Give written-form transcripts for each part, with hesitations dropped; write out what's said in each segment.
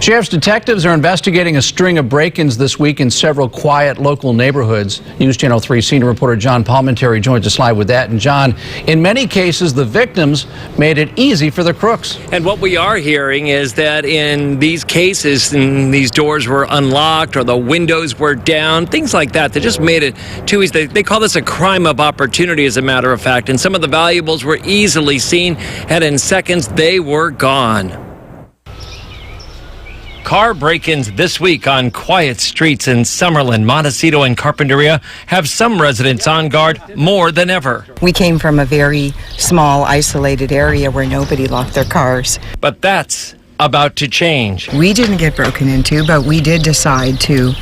Sheriff's detectives are investigating a string of break-ins this week in several quiet local neighborhoods. News Channel 3 senior reporter John Palmentary joins us live with that. And John, in many cases, the victims made it easy for the crooks. And what we are hearing is that in these cases, these doors were unlocked or the windows were down, things like that. They just made it too easy. They call this a crime of opportunity, as a matter of fact. And some of the valuables were easily seen, and in seconds, they were gone. Car break-ins this week on quiet streets in Summerlin, Montecito, and Carpinteria have some residents on guard more than ever. We came from a very small, isolated area where nobody locked their cars. But that's about to change. We didn't get broken into, but we did decide to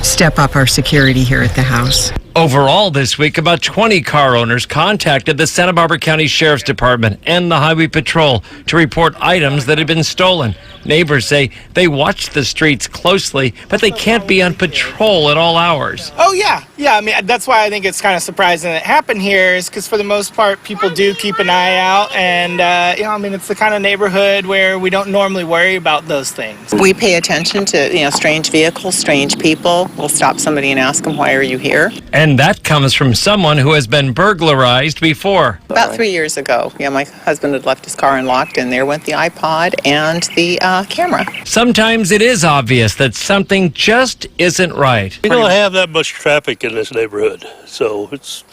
step up our security here at the house. Overall this week, about 20 car owners contacted the Santa Barbara County Sheriff's Department and the Highway Patrol to report items that had been stolen. Neighbors say they watch the streets closely, but they can't be on patrol at all hours. Oh, yeah. I mean, that's why I think it's kind of surprising that it happened here, is because for the most part, people do keep an eye out. And, I mean, it's the kind of neighborhood where we don't normally worry about those things. We pay attention to, strange vehicles, strange people. We'll stop somebody and ask them, why are you here? And that comes from someone who has been burglarized before. About 3 years ago, my husband had left his car unlocked, and there went the iPod and the camera. Sometimes it is obvious that something just isn't right. We don't have that much traffic in this neighborhood, so it's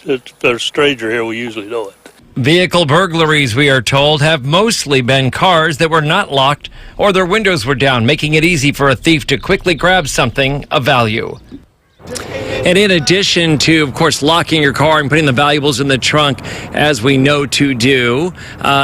a stranger here, we usually know it. Vehicle burglaries, we are told, have mostly been cars that were not locked or their windows were down, making it easy for a thief to quickly grab something of value. And in addition to, of course, locking your car and putting the valuables in the trunk, as we know to do,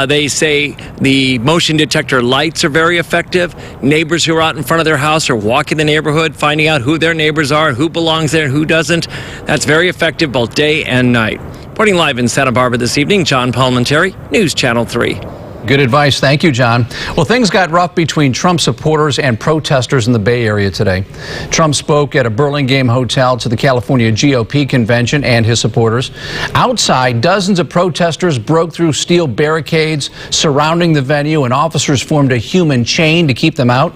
they say the motion detector lights are very effective. Neighbors who are out in front of their house are walking the neighborhood, finding out who their neighbors are, who belongs there, and who doesn't. That's very effective both day and night. Reporting live in Santa Barbara this evening, John Palmentary, News Channel 3. Good advice. Thank you, John. Well, things got rough between Trump supporters and protesters in the Bay Area today. Trump spoke at a Burlingame hotel to the California GOP convention and his supporters. Outside, dozens of protesters broke through steel barricades surrounding the venue, and officers formed a human chain to keep them out.